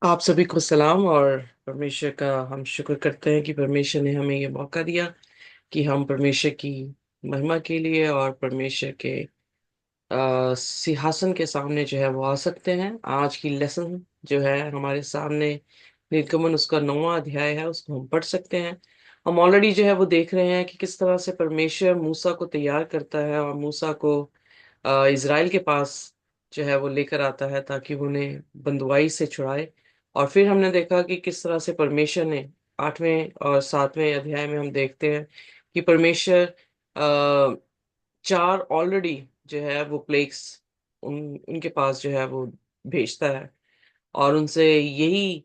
आप सभी को सलाम। और परमेश्वर का हम शुक्र करते हैं कि परमेश्वर ने हमें ये मौका दिया कि हम परमेश्वर की महिमा के लिए और परमेश्वर के सिंहासन के सामने जो है वो आ सकते हैं। आज की लेसन जो है हमारे सामने निर्गमन उसका 9वां अध्याय है, उसको हम पढ़ सकते हैं। हम ऑलरेडी जो है वो देख रहे हैं कि किस तरह से परमेश्वर मूसा को तैयार करता है और मूसा को इज़राइल के पास जो है वो लेकर आता है ताकि वो उन्हें बंदुआई से छुड़ाए। और फिर हमने देखा कि किस तरह से परमेश्वर ने 8वें और 7वें अध्याय में हम देखते हैं कि परमेश्वर 4 ऑलरेडी जो है वो प्लेग्स उनके पास जो है वो भेजता है और उनसे यही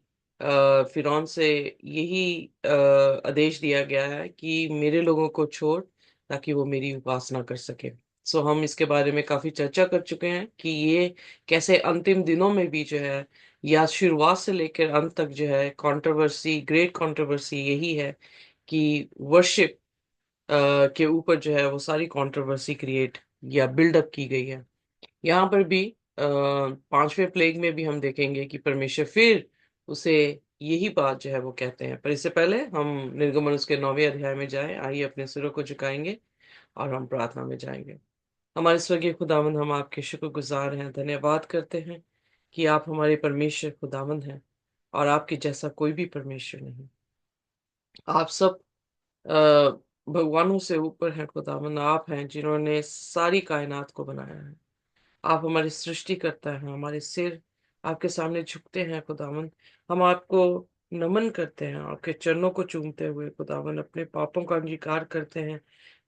फिरौन से यही आदेश दिया गया है कि मेरे लोगों को छोड़ ताकि वो मेरी उपासना कर सके। सो हम इसके बारे में काफी चर्चा कर चुके हैं कि ये कैसे अंतिम दिनों में भी जो है या शुरुआत से लेकर अंत तक जो है कंट्रोवर्सी, ग्रेट कंट्रोवर्सी यही है कि वर्शिप के ऊपर जो है वो सारी कंट्रोवर्सी क्रिएट या बिल्डअप की गई है। यहाँ पर भी 5वें प्लेग में भी हम देखेंगे कि परमेश्वर फिर उसे यही बात जो है वो कहते हैं। पर इससे पहले हम निर्गमन उसके 9वें अध्याय में जाएं। आइए अपने सिरों को झुकाएंगे और हम प्रार्थना में जाएंगे। हमारे स्वर्गीय खुदावंद, हम आपके शुक्रगुजार हैं, धन्यवाद करते हैं कि आप हमारे परमेश्वर खुदावंद हैं और आपके जैसा कोई भी परमेश्वर नहीं। आप सब अ, भगवानों से ऊपर हैं खुदावंद। आप हैं जिन्होंने सारी कायनात को बनाया है। आप हमारी सृष्टि करता है। हमारे सिर आपके सामने झुकते हैं खुदावन। हम आपको नमन करते हैं, आपके चरणों को चूमते हुए खुदावन अपने पापों का अंगीकार करते हैं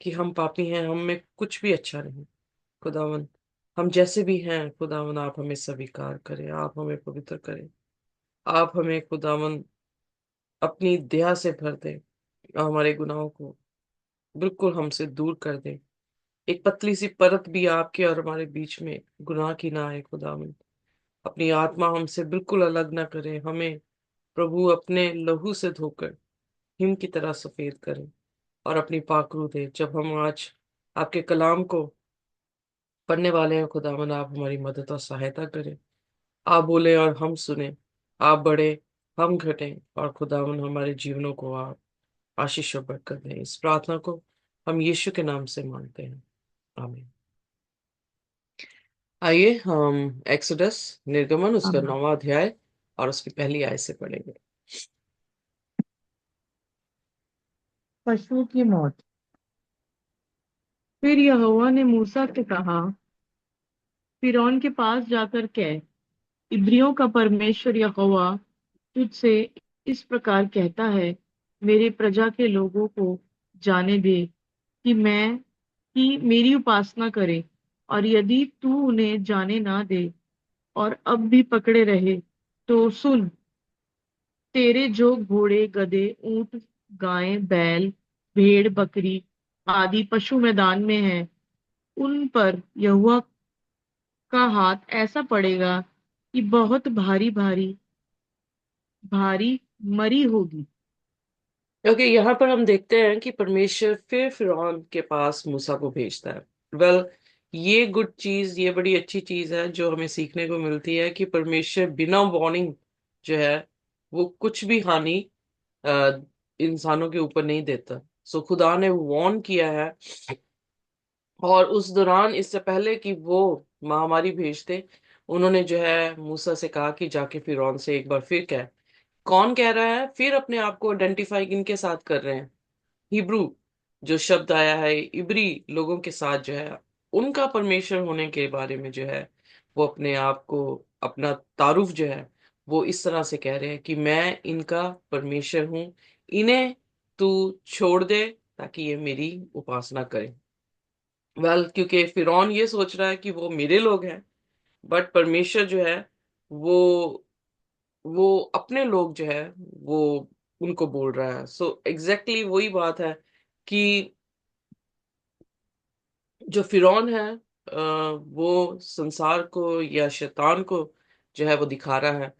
कि हम पापी हैं, हम में कुछ भी अच्छा नहीं। खुदावन, हम जैसे भी हैं खुदावन, आप हमें स्वीकार करें, आप हमें पवित्र करें। आप हमें खुदावन अपनी दया से भर दें और हमारे गुनाहों को बिल्कुल हमसे दूर कर दें। एक पतली सी परत भी आपके और हमारे बीच में गुनाह की ना आए खुदावन। अपनी आत्मा हमसे बिल्कुल अलग ना करे। हमें प्रभु अपने लहू से धोकर हिम की तरह सफेद करें और अपनी पाकरू दे। जब हम आज आपके कलाम को पढ़ने वाले हैं खुदावन, आप हमारी मदद और सहायता करें। आप बोले और हम सुने, आप बढ़े हम घटें, और खुदावन हमारे जीवनों को आप आशीष और बरकत दें। इस प्रार्थना को हम यीशु के नाम से मांगते हैं, आमीन। आइए हम एक्सोडस निर्गमन उसका हाँ। 9वां अध्याय और उसकी पहली आयत से पढ़ेंगे। पशुओं की मौत। फिर यहोवा ने मूसा से कहा, फिरौन के पास जाकर कह, इब्रियों का परमेश्वर यहोवा तुझसे इस प्रकार कहता है, मेरे प्रजा के लोगों को जाने दे कि मेरी उपासना करे। और यदि तू उन्हें जाने ना दे और अब भी पकड़े रहे, तो सुन, तेरे जो घोड़े, गधे, ऊंट, गायें, बैल, भेड़, बकरी आदि पशु मैदान में हैं, उन पर यहोवा का हाथ ऐसा पड़ेगा कि बहुत भारी भारी भारी मरी होगी। क्योंकि यहाँ पर हम देखते हैं कि परमेश्वर फिर फिरौन के पास मूसा को भेजता है। वेल, ये गुड चीज, ये बड़ी अच्छी चीज है जो हमें सीखने को मिलती है कि परमेश्वर बिना वार्निंग जो है वो कुछ भी हानि अ, इंसानों के ऊपर नहीं देता। सो खुदा ने वार्न किया है और उस दौरान, इससे पहले कि वो महामारी भेजते, उन्होंने जो है मूसा से कहा कि जाके फिरौन से एक बार फिर कह। कौन कह रहा है? फिर अपने आप को आइडेंटिफाई किनके साथ कर रहे हैं? हिब्रू जो शब्द आया है, इब्री लोगों के साथ जो है उनका परमेश्वर होने के बारे में जो है वो अपने आप को, अपना तारुफ जो है वो इस तरह से कह रहे हैं कि मैं इनका परमेश्वर हूं, इन्हें तू छोड़ दे ताकि ये मेरी उपासना करें। वेल, क्योंकि फिरौन ये सोच रहा है कि वो मेरे लोग हैं, बट परमेश्वर जो है वो वो अपने लोग जो है वो उनको बोल रहा है। सो एग्जैक्टली वही बात है कि जो फिरौन है वो संसार को या शैतान को जो है वो दिखा रहा है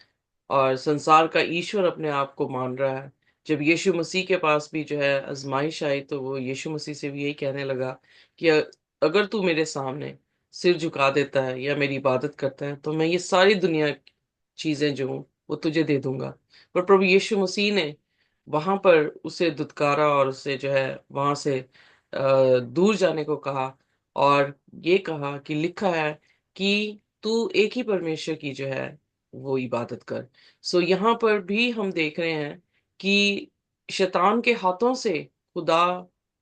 और संसार का ईश्वर अपने आप को मान रहा है। जब यीशु मसीह के पास भी जो है आजमाइश आई तो वो यीशु मसीह से भी यही कहने लगा कि अगर तू मेरे सामने सिर झुका देता है या मेरी इबादत करता है तो मैं ये सारी दुनिया की चीजें जो हूँ वो तुझे दे दूंगा। पर प्रभु यीशु मसीह ने वहां पर उसे दुत्कारा और उसे जो है वहां से दूर जाने को कहा, और ये कहा कि लिखा है कि तू एक ही परमेश्वर की जो है वो इबादत कर। सो यहाँ पर भी हम देख रहे हैं कि शैतान के हाथों से खुदा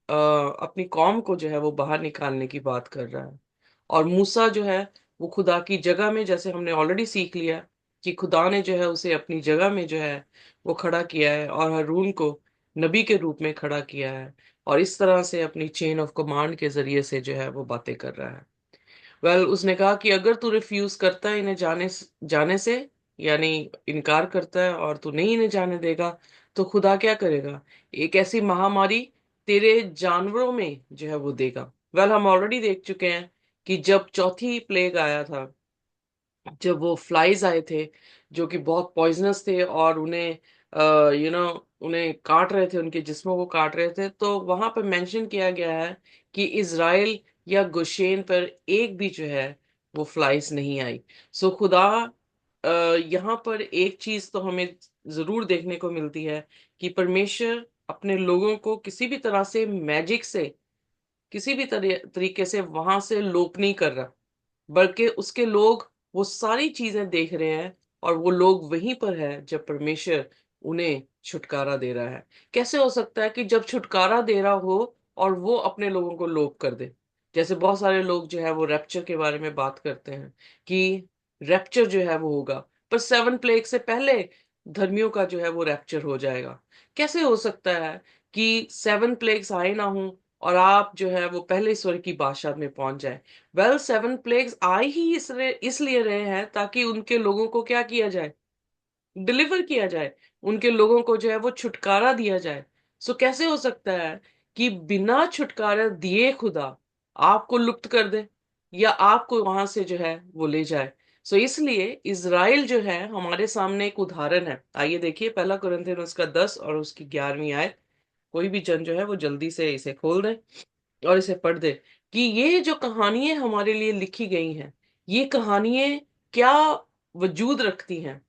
अपनी कौम को जो है वो बाहर निकालने की बात कर रहा है। और मूसा जो है वो खुदा की जगह में, जैसे हमने ऑलरेडी सीख लिया कि खुदा ने जो है उसे अपनी जगह में जो है वो खड़ा किया है, और हारून को नबी के रूप में खड़ा किया है, और इस तरह से अपनी चेन ऑफ कमांड के जरिए से जो है वो बातें कर रहा है। उसने कहा कि अगर तू रिफ्यूज करता है इन्हें जाने से, यानी इनकार करता है और तू नहीं इन्हें जाने देगा, तो खुदा क्या करेगा? एक ऐसी महामारी तेरे जानवरों में जो है वो देगा। हम ऑलरेडी देख चुके हैं कि जब चौथी प्लेग आया था, जब वो फ्लाइज आए थे जो कि बहुत पॉइजनस थे और उन्हें उन्हें काट रहे थे, उनके जिस्मों को काट रहे थे, तो वहां पर मेंशन किया गया है कि इज़राइल या गोशेन पर एक भी जो है वो फ्लाइज नहीं आई। सो खुदा यहाँ पर एक चीज तो हमें जरूर देखने को मिलती है कि परमेश्वर अपने लोगों को किसी भी तरह से मैजिक से, किसी भी तरीके से वहां से लोप नहीं कर रहा, बल्कि उसके लोग वो सारी चीजें देख रहे हैं, और वो लोग वहीं पर है जब परमेश्वर उन्हें छुटकारा दे रहा है। कैसे हो सकता है कि जब छुटकारा दे रहा हो और वो अपने लोगों को लोप कर दे? जैसे बहुत सारे लोग जो है वो रैप्चर के बारे में बात करते हैं कि रैप्चर जो है वो होगा, पर 7 प्लेग से पहले धर्मियों का जो है वो रैप्चर हो जाएगा। कैसे हो सकता है कि 7 प्लेग्स आए ना हो और आप जो है वो पहले स्वर की बादशाह में पहुंच जाए? 7 प्लेग्स आए ही इसलिए रहे हैं ताकि उनके लोगों को क्या किया जाए? डिलीवर किया जाए, उनके लोगों को जो है वो छुटकारा दिया जाए। सो कैसे हो सकता है कि बिना छुटकारा दिए खुदा आपको लुप्त कर दे या आपको वहां से जो है वो ले जाए? सो इसलिए इज़राइल जो है हमारे सामने एक उदाहरण है। आइए देखिए पहला कुरिन्थियन उसका 10 और उसकी 11वीं आयत। कोई भी जन जो है वो जल्दी से इसे खोल दे और इसे पढ़ दे कि ये जो कहानियां हमारे लिए लिखी गई हैं, ये कहानियां क्या वजूद रखती हैं?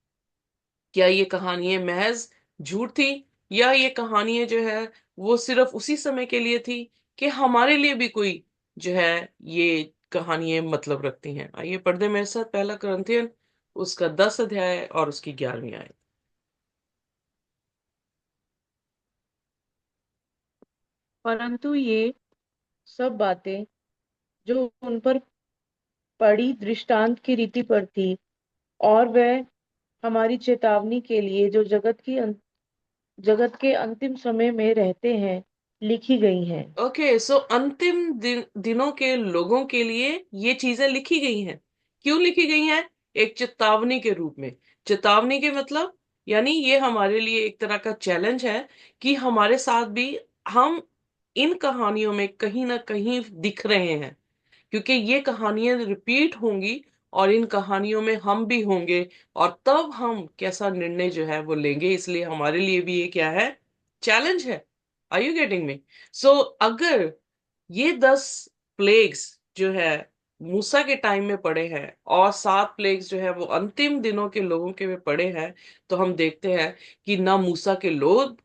क्या ये कहानियां महज झूठ थी, या ये कहानियां जो है वो सिर्फ उसी समय के लिए थी, कि हमारे लिए भी कोई जो है ये कहानियां मतलब रखती हैं? आइए पढ़ दे मेरे साथ पहला कुरिन्थियन उसका 10 अध्याय और उसकी 11वीं आयत। परंतु ये सब बातें जो उन पर पड़ी दृष्टांत की रीति पर थी, और वह हमारी चेतावनी के लिए जो जगत के अंतिम समय में रहते हैं लिखी गई हैं। ओके, सो अंतिम दिनों के लोगों के लिए ये चीजें लिखी गई हैं। क्यों लिखी गई हैं? एक चेतावनी के रूप में। चेतावनी के मतलब, यानी ये हमारे लिए एक तरह का चैलेंज है कि हमारे साथ भी हम इन कहानियों में कहीं ना कहीं दिख रहे हैं, क्योंकि ये कहानियां रिपीट होंगी और इन कहानियों में हम भी होंगे, और तब हम कैसा निर्णय जो है वो लेंगे। इसलिए हमारे लिए भी ये क्या है? चैलेंज है। Are you getting me? So अगर ये 10 प्लेग्स जो है मूसा के टाइम में पड़े हैं और 7 प्लेग्स जो है वो अंतिम दिनों के लोगों के में पड़े हैं, तो हम देखते हैं कि ना मूसा के लोग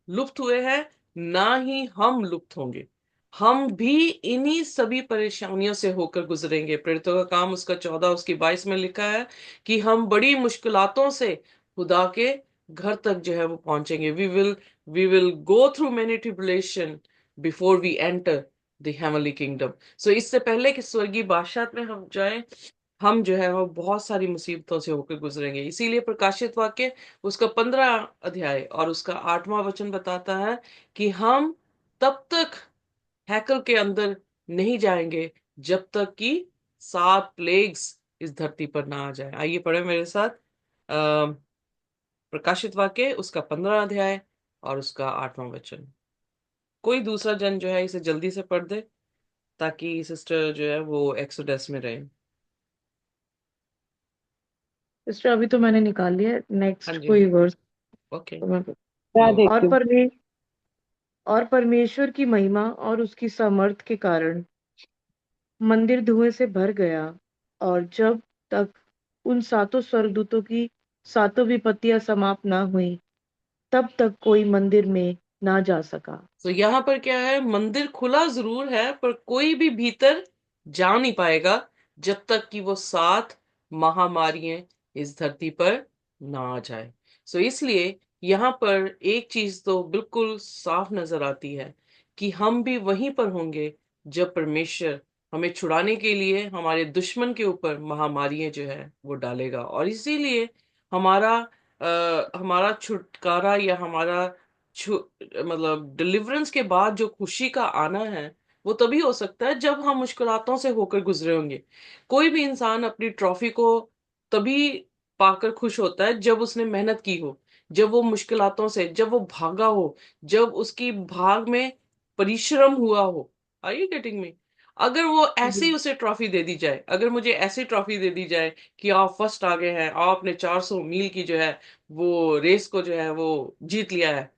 लुप्त हुए हैं, ना ही हम लुप्त होंगे। हम भी इन्हीं सभी परेशानियों से होकर गुजरेंगे। प्रेरितों का काम उसका 14 उसकी 22 में लिखा है कि हम बड़ी मुश्किलातों से खुदा के घर तक जो है वो पहुंचेंगे। We will go through many tribulation before we enter the heavenly kingdom. So इससे पहले कि स्वर्गीय बादशाह में हम जाएं, हम जो है वो बहुत सारी मुसीबतों से होकर गुजरेंगे। इसीलिए प्रकाशित वाक्य उसका 15 अध्याय और उसका 8वां वचन बताता है कि हम तब तक हैकल के अंदर नहीं जाएंगे जब तक कि 7 प्लेग्स इस धरती पर ना आ जाए। आइए पढ़े मेरे साथ प्रकाशित वाक्य उसका 15 अध्याय और उसका 8वां वचन। कोई दूसरा जन जो है इसे जल्दी से पढ़ दे ताकि सिस्टर जो है वो एक्सोडस में रहे। सिस्टर अभी तो मैंने निकाल लिया, हाँ नेक्स्ट जी, हाँ कोई जी। वर्स ओके, तो मैं नो। मैं और देखती हूँ। और परमेश्वर की महिमा और उसकी सामर्थ के कारण मंदिर धुएं से भर गया, और जब तक उन सातों स्वर्गदूतों की सातों विपत्तियां समाप्त ना हुई तब तक कोई मंदिर में ना जा सका। तो यहाँ पर क्या है, मंदिर खुला जरूर है पर कोई भी भीतर जा नहीं पाएगा जब तक कि वो 7 महामारियां इस धरती पर ना आ जाए। सो इसलिए यहाँ पर एक चीज तो बिल्कुल साफ नजर आती है कि हम भी वहीं पर होंगे जब परमेश्वर हमें छुड़ाने के लिए हमारे दुश्मन के ऊपर महामारियां जो है वो डालेगा। और इसीलिए हमारा हमारा छुटकारा या हमारा मतलब डिलीवरेंस के बाद जो खुशी का आना है वो तभी हो सकता है जब हम मुश्किलातों से होकर गुजरे होंगे। कोई भी इंसान अपनी ट्रॉफी को तभी पाकर खुश होता है जब उसने मेहनत की हो, जब वो मुश्किलातों से, जब वो भागा हो, जब उसकी भाग में परिश्रम हुआ हो। Are you getting me? अगर वो ऐसे ही जी उसे ट्रॉफी दे दी जाए, अगर मुझे ऐसी ट्रॉफी दे दी जाए कि आप फर्स्ट आ गए हैं, आपने 400 मील की जो है वो रेस को जो है वो जीत लिया है,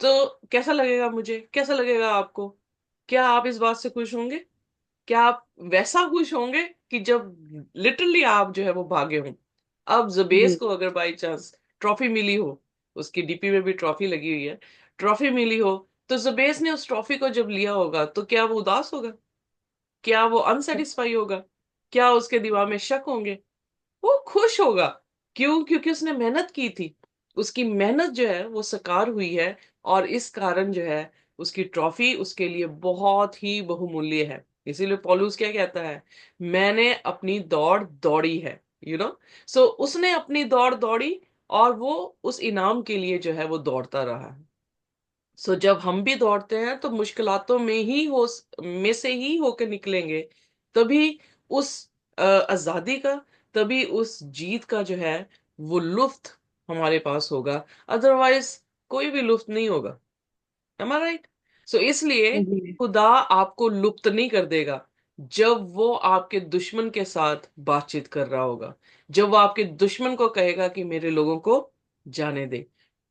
तो कैसा लगेगा? मुझे कैसा लगेगा? आपको? क्या आप इस बात से खुश होंगे? क्या आप वैसा खुश होंगे कि जब लिटरली आप जो है वो भागे हो? अब जबेस जी को अगर बाई चांस ट्रॉफी मिली हो, उसकी डीपी में भी ट्रॉफी लगी हुई है, ट्रॉफी मिली हो, तो जबेस ने उस ट्रॉफी को जब लिया होगा तो क्या वो उदास होगा? क्या वो अनसेटिस्फाई होगा? क्या उसके दिमाग में शक होंगे? वो खुश होगा। क्यों? क्योंकि उसने मेहनत की थी, उसकी मेहनत जो है वो साकार हुई है। और इस कारण जो है उसकी ट्रॉफी उसके लिए बहुत ही बहुमूल्य है। इसीलिए पौलुस क्या कहता है, मैंने अपनी दौड़ दौड़ी है, सो उसने अपनी दौड़ दौड़ी और वो उस इनाम के लिए जो है वो दौड़ता रहा है। सो जब हम भी दौड़ते हैं तो मुश्किलातों में से ही होकर निकलेंगे, तभी उस आजादी का, तभी उस जीत का जो है वो लुत्फ हमारे पास होगा। अदरवाइज कोई भी लुत्फ नहीं होगा। एम आई राइट? सो इसलिए जी खुदा आपको लुप्त नहीं कर देगा जब वो आपके दुश्मन के साथ बातचीत कर रहा होगा, जब वो आपके दुश्मन को कहेगा कि मेरे लोगों को जाने दे।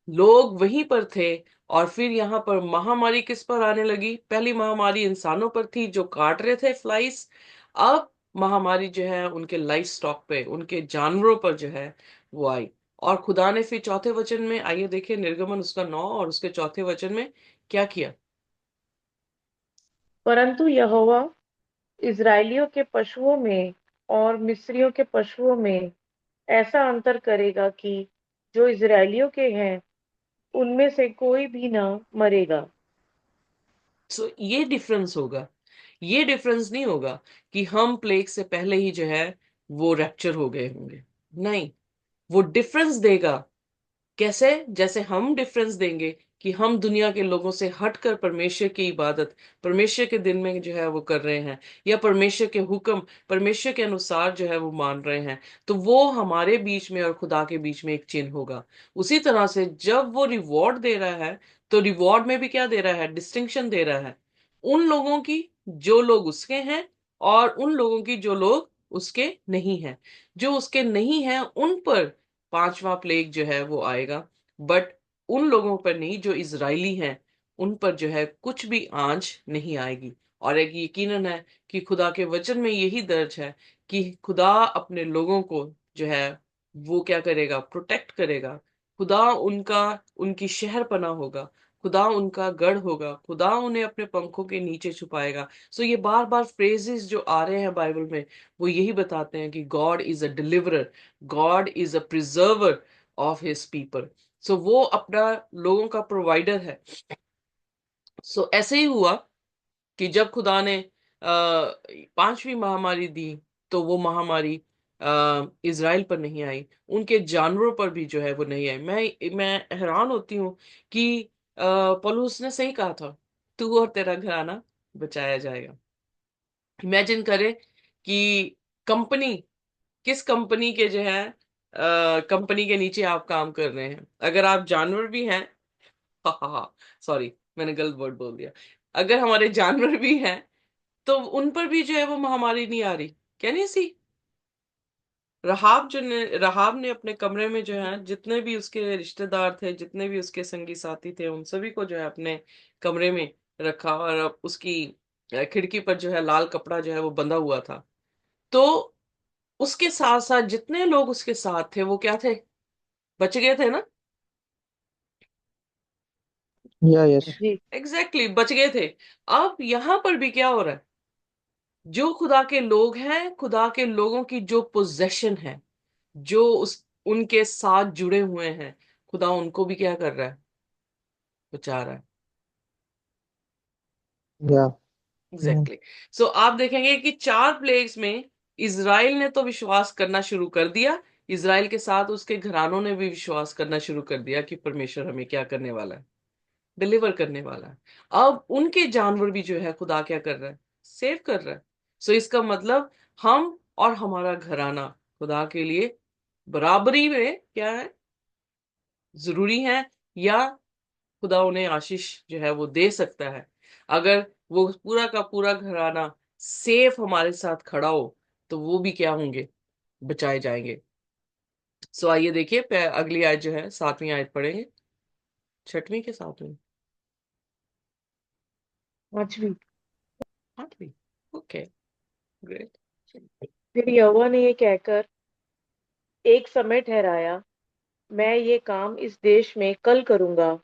लोग वहीं पर थे। और फिर यहाँ पर महामारी किस पर आने लगी? पहली महामारी इंसानों पर थी जो काट रहे थे फ्लाइस। अब महामारी जो है उनके लाइफ स्टॉक पे, उनके जानवरों पर जो है वो आई। और खुदा ने फिर चौथे वचन में, आइए देखिए निर्गमन उसका 9 और उसके चौथे वचन में क्या किया। परंतु यहोवा इजराइलियों के पशुओं में और मिस्रियों के पशुओं में ऐसा अंतर करेगा कि जो इजराइलियों के हैं उनमें से कोई भी ना मरेगा। सो ये डिफरेंस होगा। ये डिफरेंस नहीं होगा कि हम प्लेग से पहले ही जो है वो रैप्चर हो गए होंगे। नहीं, वो डिफरेंस देगा। कैसे? जैसे हम डिफरेंस देंगे कि हम दुनिया के लोगों से हटकर परमेश्वर की इबादत परमेश्वर के दिन में जो है वो कर रहे हैं, या परमेश्वर के हुक्म, परमेश्वर के अनुसार जो है वो मान रहे हैं, तो वो हमारे बीच में और खुदा के बीच में एक चिन्ह होगा। उसी तरह से जब वो रिवॉर्ड दे रहा है, तो रिवॉर्ड में भी क्या दे रहा है? डिस्टिंक्शन दे रहा है उन लोगों की जो लोग उसके हैं, और उन लोगों की जो लोग उसके नहीं हैं। जो उसके नहीं हैं उन पर 5वां प्लेग जो है वो आएगा, बट उन लोगों पर नहीं जो इजरायली हैं, उन पर जो है कुछ भी आंच नहीं आएगी। और एक यकीनन है कि खुदा के वचन में यही दर्ज है कि खुदा अपने लोगों को जो है वो क्या करेगा? प्रोटेक्ट करेगा। खुदा उनका, उनकी शहर पनाह होगा। खुदा उनका गढ़ होगा। खुदा उन्हें अपने पंखों के नीचे छुपाएगा। सो ये बार बार फ्रेजेस जो आ रहे हैं बाइबल में, वो यही बताते हैं कि God is a deliverer, God is a preserver of his people. So वो अपना लोगों का प्रोवाइडर है। सो ऐसे ही हुआ कि जब खुदा ने 5वीं महामारी दी, तो वो महामारी इज़राइल पर नहीं आई, उनके जानवरों पर भी जो है वो नहीं आई। मैं हैरान होती हूँ कि पौलुस ने सही कहा था, तू और तेरा घराना बचाया जाएगा। इमेजिन करे कि कंपनी, किस कंपनी के जो है कंपनी के नीचे आप काम कर रहे हैं, अगर आप जानवर भी हैं, हाँ, सॉरी मैंने गलत वर्ड बोल दिया, अगर हमारे जानवर भी हैं तो उन पर भी जो है वो महामारी नहीं आ रही। Can you see? रहाब ने अपने कमरे में जो है जितने भी उसके रिश्तेदार थे, जितने भी उसके संगी साथी थे, उन सभी को जो है अपने कमरे में रखा, और अब उसकी खिड़की पर जो है लाल कपड़ा जो है वो बंधा हुआ था। तो उसके साथ साथ जितने लोग उसके साथ थे वो क्या थे? बच गए थे ना? या यस। जी। एग्जैक्टली बच गए थे। अब यहां पर भी क्या हो रहा है, जो खुदा के लोग हैं, खुदा के लोगों की जो पोजेशन है, जो उस उनके साथ जुड़े हुए हैं, खुदा उनको भी क्या कर रहा है, बचा रहा है। या। एग्जैक्टली। सो आप देखेंगे कि 4 प्लेग्स में इज़राइल ने तो विश्वास करना शुरू कर दिया, इज़राइल के साथ उसके घरानों ने भी विश्वास करना शुरू कर दिया कि परमेश्वर हमें क्या करने वाला है, डिलीवर करने वाला है। अब उनके जानवर भी जो है खुदा क्या कर रहा है, सेव कर रहा है। सो इसका मतलब हम और हमारा घराना खुदा के लिए बराबरी में क्या है, जरूरी है, या खुदा उन्हें आशीष जो है वो दे सकता है अगर वो पूरा का पूरा घराना सेफ हमारे साथ खड़ा हो, तो वो भी क्या होंगे, बचाए जाएंगे। सो आइए देखिए, अगली आयत जो है 7वीं आयत पढ़ेंगे, 6वीं के 7वीं, 5वीं। 8वीं। Okay, great. फिर यहोवा ने ये कहकर एक समय ठहराया, मैं ये काम इस देश में कल करूंगा।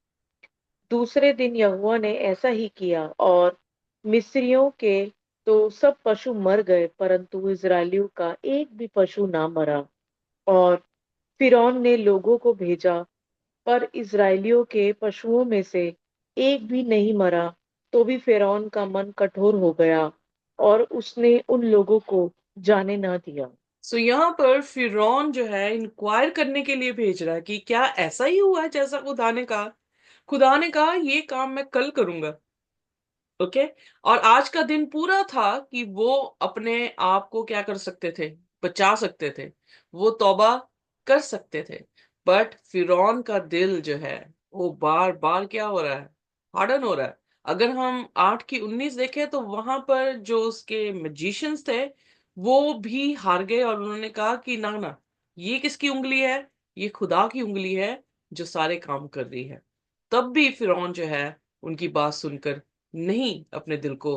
दूसरे दिन यहोवा ने ऐसा ही किया, और मिस्रियों के तो सब पशु मर गए, परंतु इजरायलियों का एक भी पशु ना मरा। और फिरौन ने लोगों को भेजा, पर इजरायलियों के पशुओं में से एक भी नहीं मरा। तो भी फिरौन का मन कठोर हो गया, और उसने उन लोगों को जाने ना दिया। सो यहाँ पर फिरौन जो है इंक्वायर करने के लिए भेज रहा है कि क्या ऐसा ही हुआ है जैसा खुदा ने कहा। खुदा ने कहा ये काम मैं कल करूंगा। ओके। और आज का दिन पूरा था कि वो अपने आप को क्या कर सकते थे, बचा सकते थे, वो तौबा कर सकते थे। बट फिरौन का दिल जो है वो बार बार क्या हो रहा है, हार्डन हो रहा है। अगर हम 8 की 19 देखें तो वहां पर जो उसके मैजिशियंस थे वो भी हार गए और उन्होंने कहा कि ना ना, ये किसकी उंगली है, ये खुदा की उंगली है जो सारे काम कर रही है। तब भी फिरौन जो है उनकी बात सुनकर नहीं अपने दिल को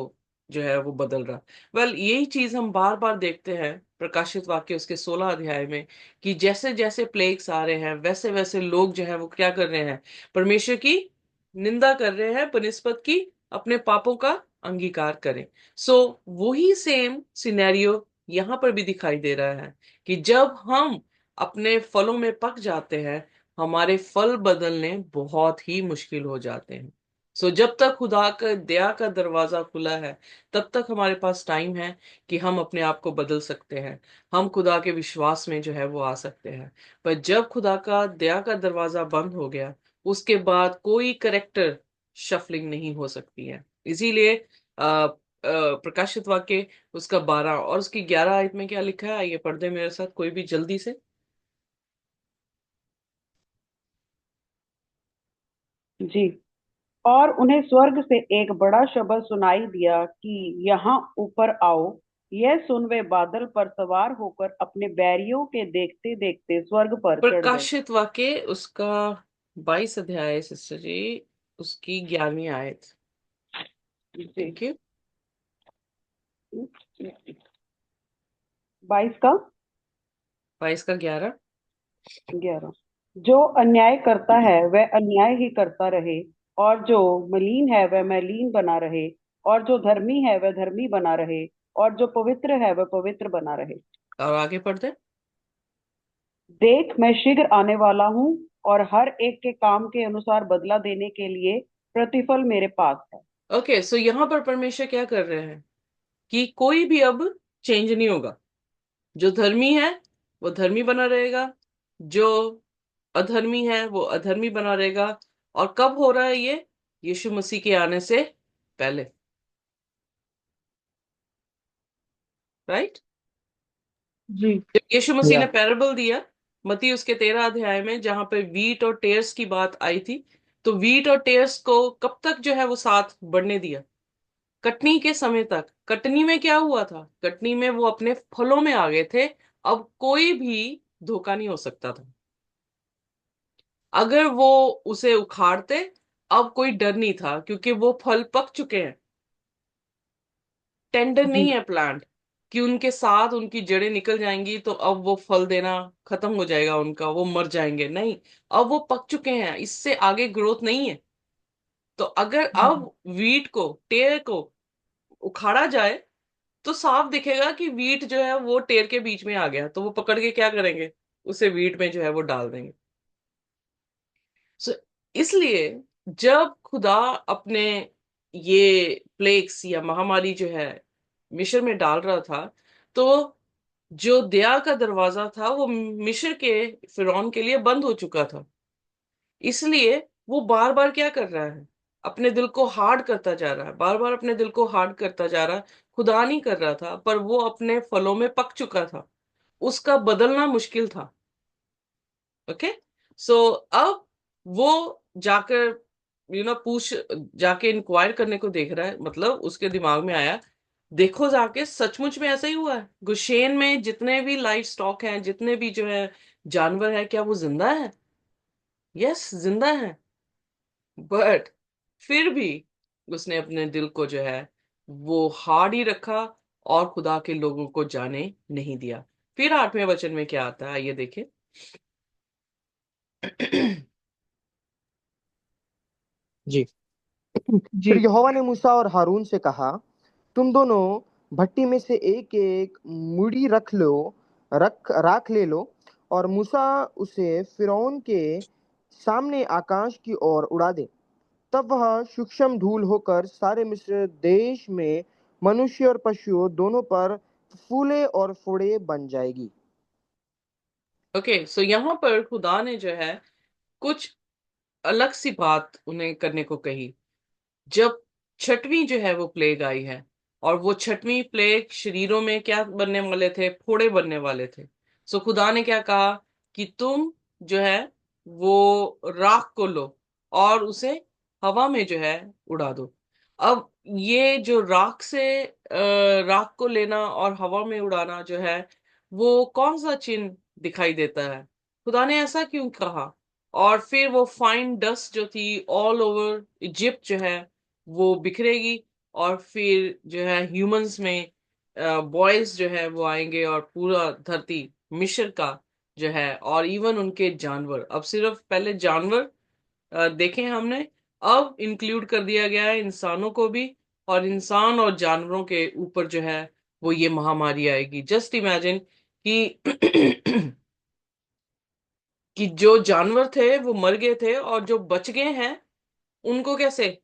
जो है वो बदल रहा। यही चीज हम बार बार देखते हैं प्रकाशित वाक्य उसके 16 अध्याय में, कि जैसे जैसे प्लेग्स आ रहे हैं वैसे वैसे लोग जो है वो क्या कर रहे हैं, परमेश्वर की निंदा कर रहे हैं बनिस्बत की अपने पापों का अंगीकार करें। सो वही सेम सिनेरियो यहां पर भी दिखाई दे रहा है कि जब हम अपने फलों में पक जाते हैं, हमारे फल बदलने बहुत ही मुश्किल हो जाते हैं। सो जब तक खुदा का दया का दरवाजा खुला है, तब तक हमारे पास टाइम है कि हम अपने आप को बदल सकते हैं, हम खुदा के विश्वास में जो है वो आ सकते हैं। पर जब खुदा का दया का दरवाजा बंद हो गया, उसके बाद कोई करेक्टर शफलिंग नहीं हो सकती है। इसीलिए प्रकाशित वाक्य उसका 12 और उसकी 11 आयत में क्या लिखा है, आइए पढ़ दे मेरे साथ कोई भी जल्दी से। जी। और उन्हें स्वर्ग से एक बड़ा शब्द सुनाई दिया कि यहाँ ऊपर आओ। यह सुन वे बादल पर सवार होकर अपने बैरियों के देखते देखते स्वर्ग पर चढ़ गए। प्रकाशित वाक्य उसका 22 अध्याय सिस्टर जी, उसकी 11वीं आयत। जी। Thank you. 22 का 22 का 11। 11। जो अन्याय करता है वह अन्याय ही करता रहे, और जो मलिन है वह मलिन बना रहे, और जो धर्मी है वह धर्मी बना रहे, और जो पवित्र है वह पवित्र बना रहे। और आगे पढ़ते। देख, मैं शीघ्र आने वाला हूँ, और हर एक के काम के अनुसार बदला देने के लिए प्रतिफल मेरे पास है। ओके, सो यहाँ पर परमेश्वर क्या कर रहे हैं कि कोई भी अब चेंज नहीं होगा। जो धर्मी है वो धर्मी बना रहेगा, जो अधर्मी है वो अधर्मी बना रहेगा। और कब हो रहा है ये, यीशु मसीह के आने से पहले। राइट। जी। जब यीशु मसीह या। ने पैराबल दिया, मत्ती उसके 13 अध्याय में, जहां पे वीट और टेर्स की बात आई थी, तो वीट और टेर्स को कब तक जो है वो साथ बढ़ने दिया, कटनी के समय तक। कटनी में क्या हुआ था, कटनी में वो अपने फलों में आ गए थे। अब कोई भी धोखा नहीं हो सकता था। अगर वो उसे उखाड़ते, अब कोई डर नहीं था क्योंकि वो फल पक चुके हैं, टेंडर नहीं जी। है प्लांट। कि उनके साथ उनकी जड़ें निकल जाएंगी तो अब वो फल देना खत्म हो जाएगा उनका, वो मर जाएंगे। नहीं, अब वो पक चुके हैं, इससे आगे ग्रोथ नहीं है। तो अगर अब वीट को, टेर को उखाड़ा जाए तो साफ दिखेगा कि वीट जो है वो टेर के बीच में आ गया, तो वो पकड़ के क्या करेंगे, उसे वीट में जो है वो डाल देंगे। सो इसलिए जब खुदा अपने ये प्लेग्स या महामारी जो है मिस्र में डाल रहा था, तो जो दया का दरवाजा था वो मिस्र के फिरौन के लिए बंद हो चुका था। इसलिए वो बार बार क्या कर रहा है, अपने दिल को हार्ड करता जा रहा है, बार बार अपने दिल को हार्ड करता जा रहा है। खुदा नहीं कर रहा था, पर वो अपने फलों में पक चुका था, उसका बदलना मुश्किल था। ओके, सो अब वो जाकर पूछ, जाके इंक्वायर करने को देख रहा है, मतलब उसके दिमाग में आया, देखो जाके सचमुच में ऐसा ही हुआ है, गुशेन में जितने भी लाइफ स्टॉक हैं, जितने भी जो है जानवर है, क्या वो जिंदा है? यस, जिंदा है। बट फिर भी उसने अपने दिल को जो है वो हार्ड ही रखा और खुदा के लोगों को जाने नहीं दिया। फिर 8वें वचन में क्या आता है, आइए देखें। जी। फिर जी। यहोवा ने मूसा और हारून से कहा, तुम दोनों भट्टी में से एक एक मुड़ी रख राख ले लो, और मूसा उसे फिरौन के सामने आकाश की ओर उड़ा दे। तब वह सूक्ष्म धूल होकर सारे मिस्र देश में मनुष्य और पशुओं दोनों पर फूले और फोड़े बन जाएगी। ओके, सो यहाँ पर खुदा ने जो है कुछ अलग सी बात उन्हें करने को कही। जब छठवीं जो है वो प्लेग आई है, और वो छठवीं प्लेग शरीरों में क्या बनने वाले थे, फोड़े बनने वाले थे। सो खुदा ने क्या कहा कि तुम जो है वो राख को लो और उसे हवा में जो है उड़ा दो। अब ये जो राख से राख को लेना और हवा में उड़ाना जो है, वो कौन सा चिन्ह दिखाई देता है? खुदा ने ऐसा क्यों कहा? और फिर वो फाइन डस्ट जो थी ऑल ओवर इजिप्ट जो है वो बिखरेगी, और फिर जो है ह्यूमंस में बॉयज जो है वो आएंगे, और पूरा धरती मिस्र का जो है, और इवन उनके जानवर, अब सिर्फ पहले जानवर देखे हमने, अब इंक्लूड कर दिया गया है इंसानों को भी, और इंसान और जानवरों के ऊपर जो है वो ये महामारी आएगी। जस्ट इमेजिन कि कि जो जानवर थे वो मर गए थे, और जो बच गए हैं उनको कैसे,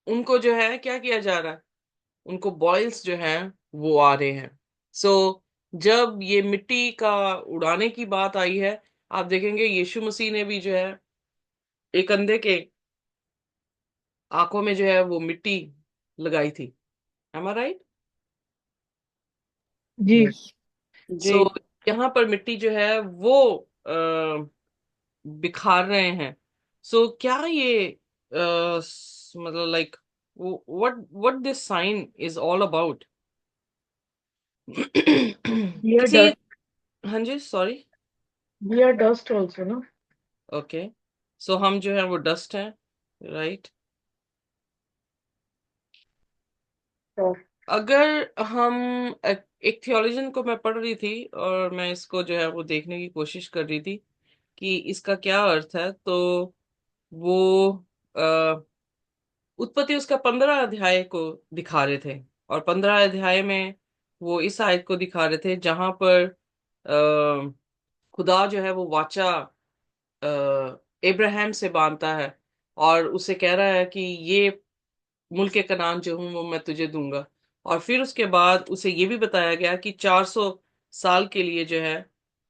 उनको जो है क्या किया जा रहा है, उनको बॉयल्स जो हैं वो आ रहे हैं। सो जब ये मिट्टी का उड़ाने की बात आई है, आप देखेंगे यीशु मसीह ने भी जो है एक अंधे के आंखों में जो है वो मिट्टी लगाई थी। एम आई राइट? जी। यस। जी। सो यहाँ पर मिट्टी जो है वो बिखार रहे हैं। सो क्या ये मतलब like what what this sign is all about? We are किसी, dust. हाँ जी, sorry. We are dust also, no? Okay, so हम जो है वो डस्ट हैं, राइट? So, अगर हम एक थियोलॉजियन को मैं पढ़ रही थी, और मैं इसको जो है वो देखने की कोशिश कर रही थी कि इसका क्या अर्थ है, तो वो उत्पत्ति उसका 15 अध्याय को दिखा रहे थे, और 15 अध्याय में वो इस आयत को दिखा रहे थे जहां पर खुदा जो है वो वाचा इब्राहिम से बांधता है, और उसे कह रहा है कि ये मुल्क कनान जो हूं वो मैं तुझे दूंगा। और फिर उसके बाद उसे ये भी बताया गया कि 400 साल के लिए जो है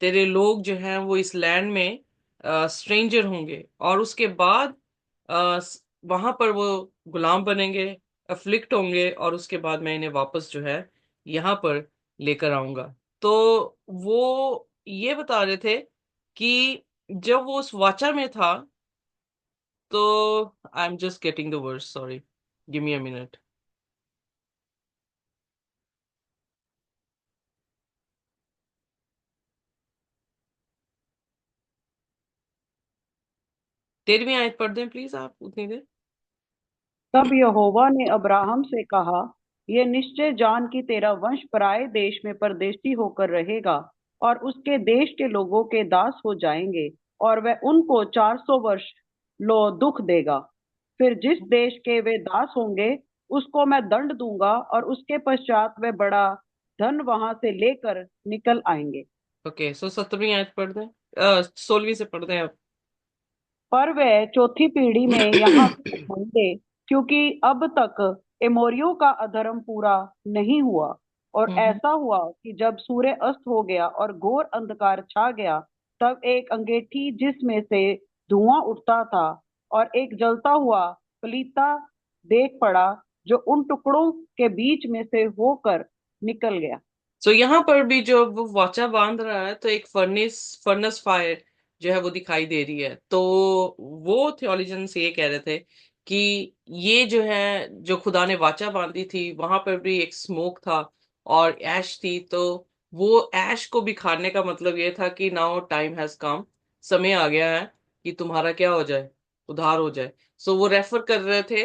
तेरे लोग जो हैं वो इस लैंड में स्ट्रेंजर होंगे, और उसके बाद वहां पर वो गुलाम बनेंगे, अफ्लिक्ट होंगे, और उसके बाद मैं इन्हें वापस जो है यहाँ पर लेकर आऊंगा। तो वो ये बता रहे थे कि जब वो उस वाचा में था, तो I am just getting the words, sorry, give me a minute. 13वीं आयत पढ़ दें प्लीज आप उतनी देर। तब यहोवा ने अब्राहम से कहा, ये निश्चय जान कि तेरा वंश पराए देश में परदेशी होकर रहेगा और उसके देश के लोगों के दास हो जाएंगे, और वह उनको 400 वर्ष लो दुख देगा। फिर जिस देश के वे दास होंगे उसको मैं दंड दूंगा, और उसके पश्चात वे बड़ा धन वहां से लेकर निकल आएंगे। ओके, सो 17वीं आयत पढ़ दें, 16वीं से पढ़ दें आप। पर वह चौथी पीढ़ी में यहाँ होंगे, क्योंकि अब तक एमोरियों का अधर्म पूरा नहीं हुआ। और हम्म। ऐसा हुआ कि जब सूर्य अस्त हो गया और घोर अंधकार छा गया, तब एक अंगीठी जिसमें से धुआं उठता था और एक जलता हुआ पलीता देख पड़ा, जो उन टुकड़ों के बीच में से होकर निकल गया। सो यहाँ पर भी जो वो वाचा बांध रहा है, तो एक फर्नेस फायर जो है वो दिखाई दे रही है। तो वो थियोलॉजियंस ये कह रहे थे कि ये जो है, जो खुदा ने वाचा बांधी थी, वहां पर भी एक स्मोक था और ऐश थी। तो वो ऐश को बिखारने का मतलब ये था कि नाउ टाइम हैज कम, समय आ गया है कि तुम्हारा क्या हो जाए, उद्धार हो जाए। सो वो रेफर कर रहे थे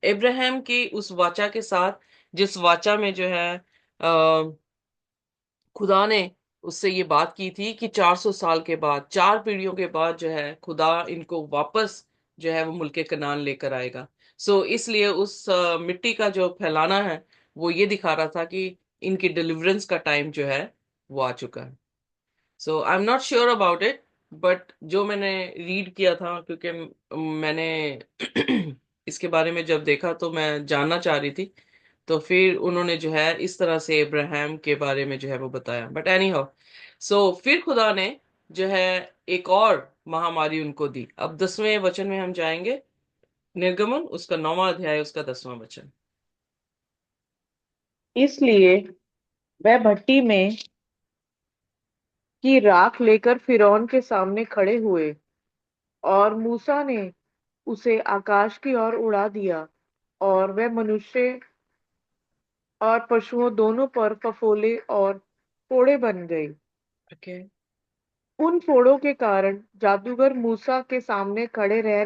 इब्राहिम की उस वाचा के साथ, जिस वाचा में जो है खुदा ने उससे ये बात की थी कि 400 साल के बाद, 4 पीढ़ियों के बाद जो है खुदा इनको वापस जो है वो मुल्के कनान लेकर आएगा। सो इसलिए उस मिट्टी का जो फैलाना है, वो ये दिखा रहा था कि इनकी डिलीवरेंस का टाइम जो है वो आ चुका है। So I am not sure about it, but जो मैंने रीड किया था, क्योंकि मैंने इसके बारे में जब देखा तो मैं जानना चाह रही थी, तो फिर उन्होंने जो है इस तरह से इब्राहिम के बारे में जो है वो बताया। बट एनी हाउ, सो फिर खुदा ने जो है एक और महामारी उनको दी। अब 10वें वचन में हम जाएंगे, निर्गमन उसका 9वां अध्याय उसका 10वां वचन। इसलिए वह भट्टी में की राख लेकर फिरौन के सामने खड़े हुए, और मूसा ने उसे आकाश की ओर उड़ा दिया, और वह मनुष्य और पशुओं दोनों पर फफोले और फोड़े बन गए। ओके। उन फोड़ों के कारण जादूगर मूसा के सामने खड़े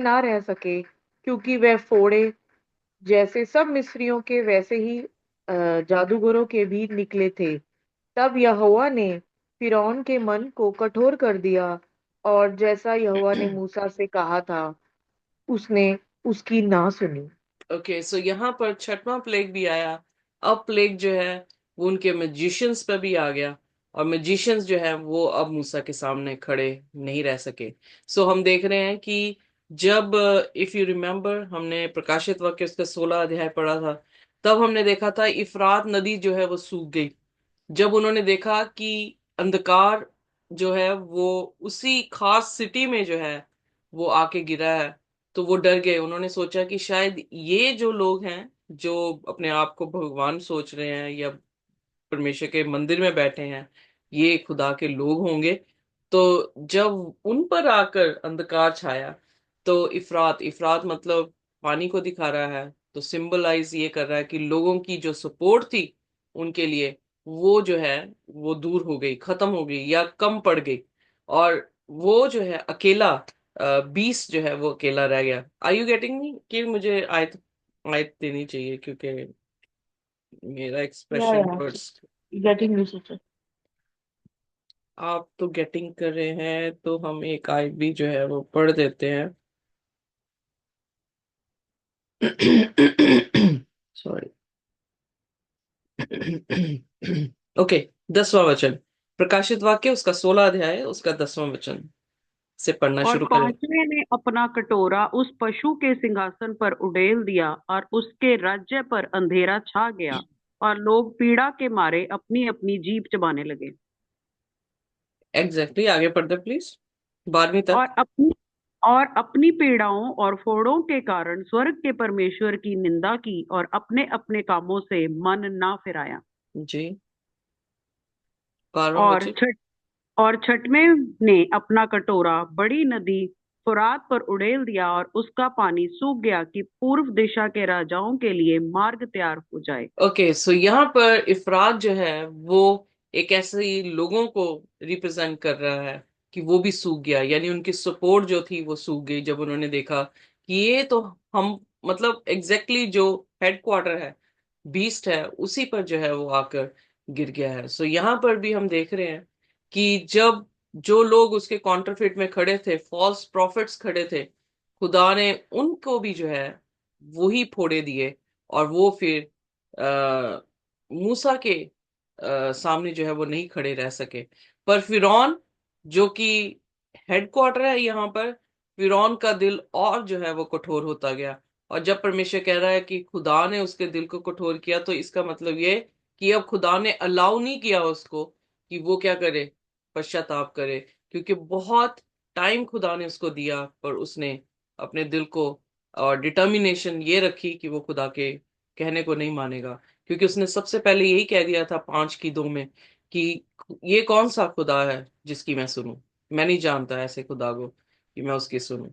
ना रह सके, क्योंकि वह फोड़े जैसे सब मिस्रियों के वैसे ही जादूगरों के भी निकले थे। तब यहोवा ने फिरौन के मन को कठोर कर दिया, और जैसा यहोवा ने मूसा से कहा था, उसने उसकी ना सुनी। ओके, सो यहाँ पर 6वां प्लेग भी आया। अब प्लेग जो है वो उनके मैजिशियंस पे भी आ गया, और मैजिशियंस जो है वो अब मूसा के सामने खड़े नहीं रह सके। सो हम देख रहे हैं कि जब, इफ यू रिमेम्बर, हमने प्रकाशित वाक्य उसका 16 अध्याय पढ़ा था, तब हमने देखा था इफरात नदी जो है वो सूख गई। जब उन्होंने देखा कि अंधकार जो है वो उसी खास सिटी में जो है वो आके गिरा है, तो वो डर गए। उन्होंने सोचा कि शायद ये जो लोग हैं, जो अपने आप को भगवान सोच रहे हैं या परमेश्वर के मंदिर में बैठे हैं, ये खुदा के लोग होंगे। तो जब उन पर आकर अंधकार छाया, तो इफरात इफरात मतलब पानी को दिखा रहा है, तो सिंबलाइज ये कर रहा है कि लोगों की जो सपोर्ट थी उनके लिए, वो जो है वो दूर हो गई, खत्म हो गई या कम पड़ गई। और वो जो है अकेला, 20 जो है वो अकेला रह गया। Are you getting me? कि मुझे आयत आयत देनी चाहिए, क्योंकि मेरा या एक्सप्रेशन वर्ड्स, गेटिंग यू। आप तो गेटिंग कर रहे हैं, तो हम एक आयत भी जो है वो पढ़ देते हैं। सॉरी। ओके, 10वां वचन, प्रकाशित वाक्य उसका 16 अध्याय उसका 10वां वचन से पढ़ना और शुरू करें। पांचवें ने अपना कटोरा उस पशु के सिंहासन पर उड़ेल दिया, और उसके राज्य पर अंधेरा छा गया, और लोग पीड़ा के मारे अपनी अपनी जीभ चबाने लगे। एग्जैक्टली, आगे पढ़ दे प्लीज, 12वीं और तक। अपनी और अपनी पीड़ाओं और फोड़ों के कारण स्वर्ग के परमेश्वर की निंदा की, और अपने अपने कामों से मन ना फिराया। जी, 12वां और वचन। छठ और छठवें ने अपना कटोरा बड़ी नदी फुरात पर उड़ेल दिया, और उसका पानी सूख गया कि पूर्व दिशा के राजाओं के लिए मार्ग तैयार हो जाए। ओके, सो यहाँ पर इफरात जो है वो एक ऐसे ही लोगों को रिप्रेजेंट कर रहा है कि वो भी सूख गया, यानी उनकी सपोर्ट जो थी वो सूख गई, जब उन्होंने देखा कि ये तो हम मतलब एग्जैक्टली जो हेडक्वार्टर है बीस्ट है उसी पर जो है वो आकर गिर गया है। सो यहाँ पर भी हम देख रहे हैं कि जब जो लोग उसके कॉन्ट्रफिट में खड़े थे, फॉल्स प्रॉफिट्स खड़े थे, खुदा ने उनको भी जो है वही फोड़े दिए, और वो फिर मूसा के सामने जो है वो नहीं खड़े रह सके। पर फिरौन जो कि हेडक्वार्टर है यहाँ पर, फिरौन का दिल और जो है वो कठोर होता गया। और जब परमेश्वर कह रहा है कि खुदा ने उसके दिल को कठोर किया, तो इसका मतलब ये कि अब खुदा ने अलाउ नहीं किया उसको कि वो क्या करे, पश्चाताप करे। क्योंकि बहुत टाइम खुदा ने उसको दिया, पर उसने अपने दिल को और डिटर्मिनेशन ये रखी कि वो खुदा के कहने को नहीं मानेगा। क्योंकि उसने सबसे पहले यही कह दिया था 5 की 2 में कि ये कौन सा खुदा है जिसकी मैं सुनूं, मैं नहीं जानता ऐसे खुदा को कि मैं उसकी सुनूं।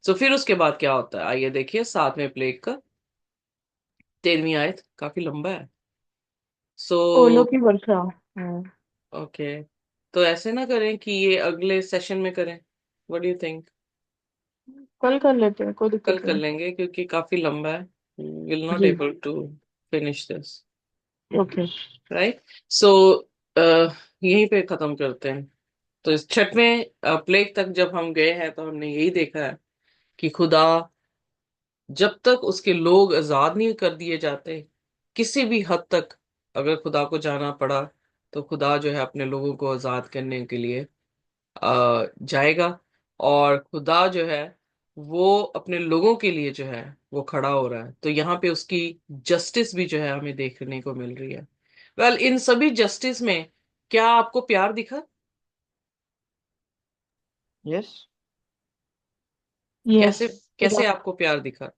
तो फिर उसके बाद क्या होता है, आइए देखिए 7वें प्लेग का 13वीं आयत, काफी लंबा है। सो फूलों की वर्षा। हाँ। ओके, तो ऐसे ना करें कि ये अगले सेशन में करें, व्हाट डू यू थिंक? कल कर लेते हैं, कोई कल दिक्कत कर नहीं। लेंगे क्योंकि काफी लंबा है, विल नॉट जी। Able to finish this, okay. Right? So यहीं पे खत्म करते हैं। तो इस 6वें प्लेग तक जब हम गए हैं तो हमने यही देखा है कि खुदा जब तक उसके लोग आजाद नहीं कर दिए जाते, किसी भी हद तक अगर खुदा को जाना पड़ा, तो खुदा जो है अपने लोगों को आजाद करने के लिए जाएगा। और खुदा जो है वो अपने लोगों के लिए जो है वो खड़ा हो रहा है। तो यहाँ पे उसकी जस्टिस भी जो है हमें देखने को मिल रही है। वेल, इन सभी जस्टिस में क्या आपको प्यार दिखा? यस। यस। कैसे कैसे आपको प्यार दिखा?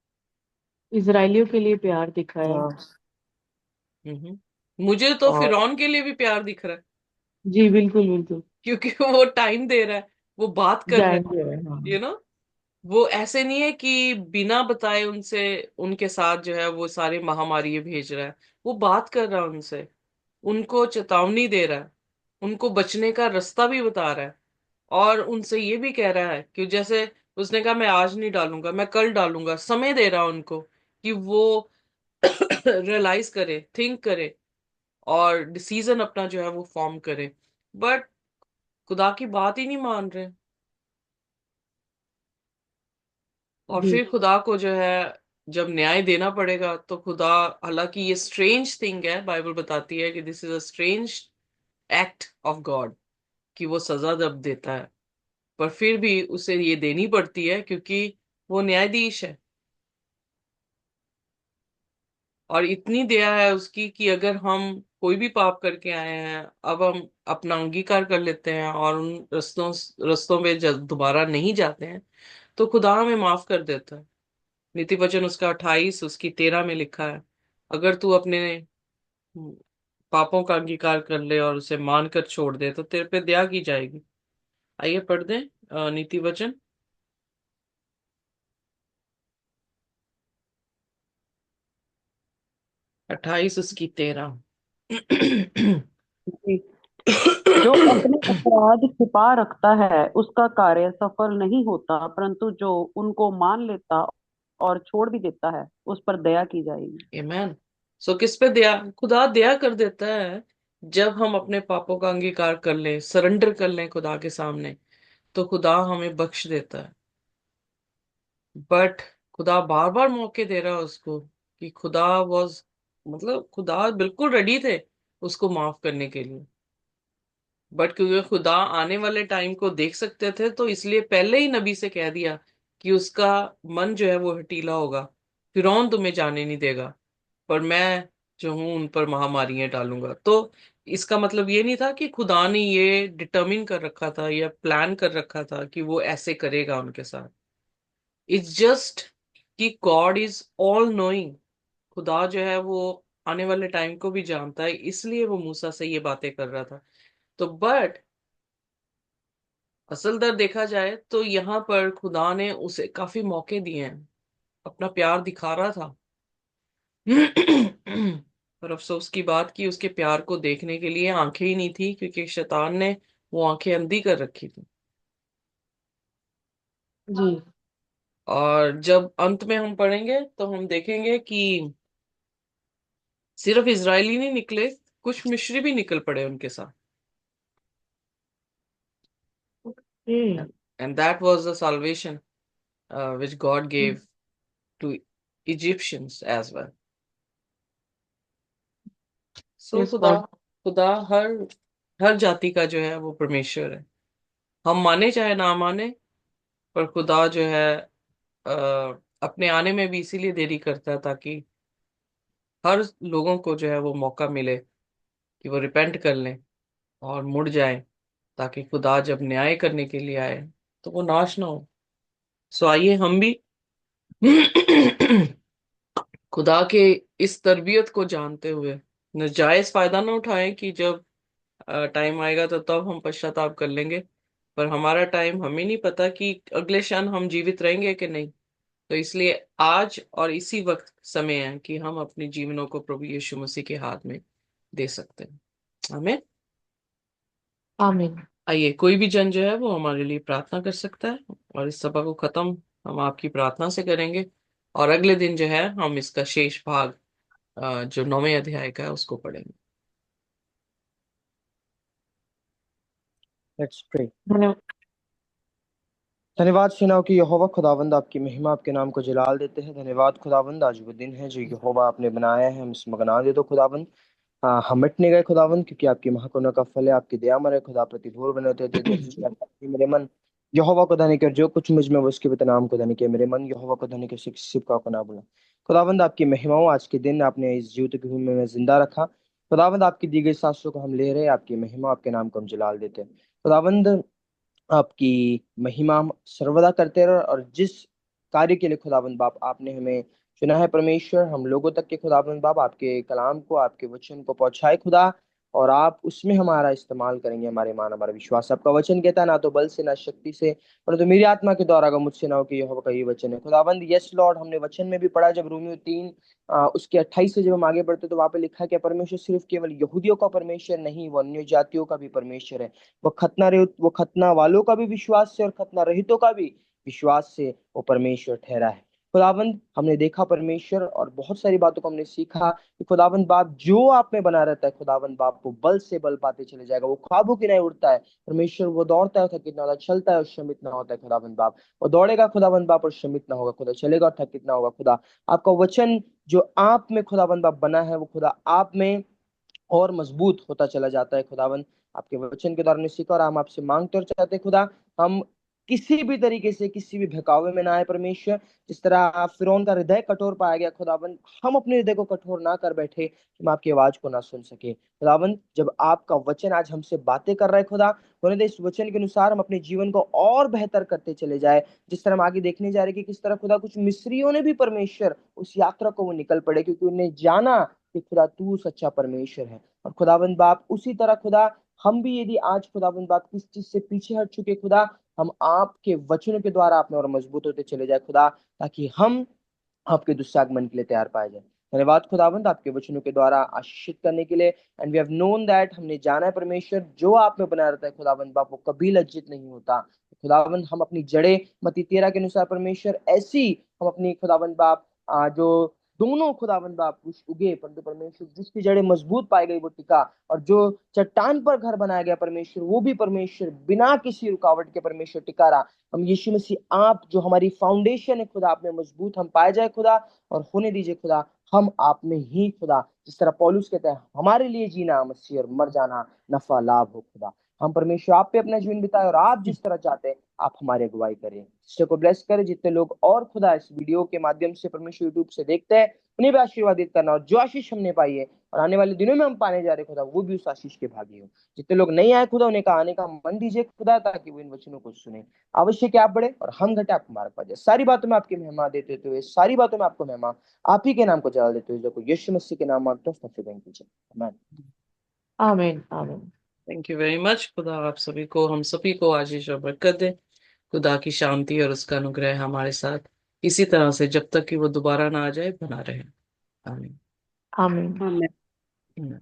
इजराइलियों के लिए प्यार दिखाया। मुझे तो और फिरौन के लिए भी प्यार दिख रहा है, जी बिल्कुल बिल्कुल। क्योंकि वो टाइम दे रहा है, वो बात कर रहा जाएंगे, हाँ। है, वो ऐसे नहीं है कि बिना बताए उनसे, उनके साथ जो है वो सारे महामारी भेज रहा है। वो बात कर रहा है उनसे, उनको चेतावनी दे रहा है, उनको बचने का रास्ता भी बता रहा है। और उनसे ये भी कह रहा है कि जैसे उसने कहा मैं आज नहीं डालूंगा, मैं कल डालूंगा, समय दे रहा है उनको कि वो रियलाइज करे, थिंक करे, और डिसीजन अपना जो है वो फॉर्म करे। बट खुदा की बात ही नहीं मान रहे। और जी। फिर खुदा को जो है जब न्याय देना पड़ेगा, तो खुदा, हालांकि ये स्ट्रेंज थिंग है, बाइबल बताती है कि this is a strange act of God, कि वो सजा जब देता है, पर फिर भी उसे ये देनी पड़ती है क्योंकि वो न्यायाधीश है। और इतनी दया है उसकी कि अगर हम कोई भी पाप करके आए हैं, अब हम अपना अंगीकार कर लेते हैं और उन रस्तों पे दोबारा नहीं जाते हैं, तो खुदा हमें माफ कर देता है। नीति वचन उसका 28 उसकी 13 में लिखा है, अगर तू अपने पापों का अंगीकार कर ले और उसे मान कर छोड़ दे, तो तेरे पे दया की जाएगी। आइए पढ़ दें नीति वचन 28 उसकी 13। जी। जो अपने अपराध छिपा रखता है उसका कार्य सफल नहीं होता, परंतु जो उनको मान लेता और छोड़ भी देता है उस पर दया की जाएगी। आमेन। सो किस पे दया? खुदा दया कर देता है जब हम अपने पापों का अंगीकार कर लें, सरेंडर कर लें खुदा के सामने, तो खुदा हमें बख्श देता है। बट खुदा बार बार मौके दे रहा है उसको, कि खुदा वॉज, मतलब खुदा बिल्कुल रेडी थे उसको माफ करने के लिए। बट क्योंकि खुदा आने वाले टाइम को देख सकते थे, तो इसलिए पहले ही नबी से कह दिया कि उसका मन जो है वो हठीला होगा, फिरौन तुम्हें जाने नहीं देगा, पर मैं जो हूं उन पर महामारियां डालूंगा। तो इसका मतलब ये नहीं था कि खुदा ने ये डिटर्मिन कर रखा था या प्लान कर रखा था कि वो ऐसे करेगा उनके साथ। इट्स जस्ट कि गॉड इज ऑल नोइंग। खुदा जो है वो आने वाले टाइम को भी जानता है, इसलिए वो मूसा से ये बातें कर रहा था। तो बट असल दर देखा जाए तो यहाँ पर खुदा ने उसे काफी मौके दिए हैं, अपना प्यार दिखा रहा था। पर अफसोस की बात की उसके प्यार को देखने के लिए आंखें ही नहीं थी, क्योंकि शैतान ने वो आंखें अंधी कर रखी थी। जी। और जब अंत में हम पढ़ेंगे तो हम देखेंगे कि सिर्फ इजरायली नहीं निकले, कुछ मिस्री भी निकल पड़े उनके साथ। Okay. And that was the salvation which God gave to Egyptians as well. So yes खुदा गॉड। खुदा हर हर जाति का जो है वो परमेश्वर है। हम माने चाहे ना माने, पर खुदा जो है अपने आने में भी इसीलिए देरी करता है ताकि हर लोगों को जो है वो मौका मिले कि वो रिपेंट कर लें और मुड़ जाएं, ताकि खुदा जब न्याय करने के लिए आए तो वो नाश ना हो। सो आइए हम भी खुदा के इस तरबियत को जानते हुए नाजायज फायदा ना उठाएं कि जब टाइम आएगा तो तब हम पश्चाताप कर लेंगे। पर हमारा टाइम हमें नहीं पता कि अगले क्षण हम जीवित रहेंगे कि नहीं। तो इसलिए आज और इसी वक्त समय है कि हम अपने जीवनों को प्रभु यीशु मसीह के हाथ में दे सकते हैं। हमें आमीन। आइए, कोई भी जन जो है वो हमारे लिए प्रार्थना कर सकता है, और इस सभा को खत्म हम आपकी प्रार्थना से करेंगे। और अगले दिन जो है हम इसका शेष भाग जो 9वें अध्याय का है उसको पढ़ेंगे। Let's pray. धन्यवाद। धन्यवाद सेनाओं की यहोवा खुदावंद, आपकी महिमा, आपके नाम को जलाल देते हैं। धन्यवाद खुदावंद, आज वो दिन है जो यहोवा आपने बनाया है, हम इसमें बना दे दो खुदावंद। हम मिट नहीं गए खुदावंद, क्योंकि आपकी महाकरुणा का फल है, आपकी दया मरे खुदा प्रतिभोर बने होते थे मेरे मन। यहोवा को धनी कर, जो कुछ मुझ में वो उसके नाम को धनी के मेरे मन। यहोवा को धनी कर, सिपका को ना बुला। खुदावंद आपकी महिमाओं, आज के दिन आपने इस जीवित की भूमि में जिंदा रखा। खुदावंद आपकी दी गई सांसों को हम ले रहे हैं, आपकी महिमा, आपके नाम को हम जलाल देते हैं खुदावंद। आपकी महिमा हम सर्वदा करते रहो, और जिस कार्य के लिए खुदाबंद बाप आपने हमें चुना है परमेश्वर, हम लोगों तक के खुदाबंद बाप आपके कलाम को, आपके वचन को पहुंचाए खुदा। और आप उसमें हमारा इस्तेमाल करेंगे, हमारे मान, हमारा विश्वास। आपका वचन कहता है, ना तो बल से ना शक्ति से, परंतु मेरी आत्मा के द्वारा का मुझसे ना हो, कि यहोवा का ये वचन है खुदाबंद। यस लॉर्ड, हमने वचन में भी पढ़ा, जब रोमियो 3 उसके 28 से जब हम आगे बढ़ते तो वहां पे लिखा है कि परमेश्वर सिर्फ केवल यहूदियों का परमेश्वर नहीं, वो अन्य जातियों का भी परमेश्वर है। वो खतना वालों का भी विश्वास से और खतना रहितों का भी विश्वास से वो परमेश्वर ठहरा है खुदावंद। हमने देखा परमेश्वर, और बहुत सारी बातों को हमने सीखा कि खुदावंद बाप जो आप में बना रहता है खुदावंद बाप, वो बल से बल पाते चले जाएगा। वो ख्वाबों की नहीं उड़ता है परमेश्वर, वो दौड़ता है थकित ना होता, चलता है और श्रमित ना होता है खुदावंद बाप। वो दौड़ेगा खुदावंद बाप और श्रमित ना होगा खुदा, चलेगा और थकित ना होगा खुदा। आपका वचन जो आप में खुदावंद बाप बना है, वो खुदा आप में और मजबूत होता चला जाता है खुदावन। आपके वचन के द्वारा हमने सीखा, और हम आपसे मांगते और चाहते हैं खुदा, हम किसी भी तरीके से किसी भी बहकावे में ना आए परमेश्वर। जिस तरह फिरौन का हृदय कठोर पाया गया खुदावन, हम अपने हृदय को कठोर ना कर बैठे कि हम आपकी आवाज को ना सुन सके खुदावन। जब आपका वचन आज हमसे बातें कर रहा है खुदा, होने दे इस वचन के अनुसार हम अपने जीवन को और बेहतर करते चले जाए। जिस तरह हम आगे देखने जा रहे हैं कि किस तरह खुदा कुछ मिस्रियों ने भी परमेश्वर उस यात्रा को वो निकल पड़े, क्योंकि उन्हें जाना कि खुदा तू सच्चा परमेश्वर है। और खुदावंद बाप उसी तरह खुदा, हम भी यदि आज खुदावंद बाप किस चीज से पीछे हट चुके खुदा, हम आपके वचनों के द्वारा आप में और मजबूत होते चले जाए खुदा, ताकि हम आपके दुस्सागमन के लिए तैयार पाए जाए। धन्यवाद खुदावंद आपके वचनों के द्वारा आशीषित करने के लिए। And we have known that, हमने जाना है परमेश्वर, जो आप में बना रहता है खुदावंद बाप, वो कभी लज्जित नहीं होता खुदावंद। हम अपनी जड़ें मत्ती 13 के अनुसार परमेश्वर ऐसी, हम अपनी खुदावंद बाप जो दोनों खुदावंद बाप उगे, परंतु परमेश्वर जिसकी जड़ें मजबूत पाई गई वो टिका। और जो चट्टान पर घर बनाया गया परमेश्वर, वो भी परमेश्वर बिना किसी रुकावट के परमेश्वर टिका रहा। हम यीशु मसीह, आप जो हमारी फाउंडेशन है खुदा, आप में मजबूत हम पाए जाए खुदा। और होने दीजिए खुदा, हम आप में ही खुदा, जिस तरह पौलुस कहते हैं, हमारे लिए जीना मसीह और मर जाना नफा लाभ हो खुदा। हम परमेश्वर आप पे अपना जीवन बिताए, और आप जिस तरह चाहते हैं आप हमारी अगुवाई करें। सिस्टर को ब्लेस करें, जितने लोग और खुदा इस वीडियो के माध्यम से परमेश्वर यूट्यूब से देखते हैं, उन्हें भी आशीर्वादित करना, और जो आशीष हमने पाई है और आने वाले दिनों में हम पाने जा रहे खुदा, वो भी उस आशीष के भागी हो। जितने लोग नहीं आए खुदा, उन्हें का आने का मन दीजिए खुदा, ताकि वो इन वचनों को सुने। आवश्यक है आप बढ़े और हम घटे, आपको मार्ग पा जाए। सारी बातों में आपकी महिमा देते हुए, सारी बातों में आपको महिमा आप ही के नाम को जला देते हुए, जो को यीशु मसीह के नाम मांगते हैं, थैंक कीजिए, आमीन। आमीन। आमीन। Thank you very much. खुदा आप सभी को, हम सभी को आशीष और बरकत दे। खुदा की शांति और उसका अनुग्रह हमारे साथ इसी तरह से जब तक कि वो दोबारा ना आ जाए बना रहे। आमीन। आमीन। हमें आमीन।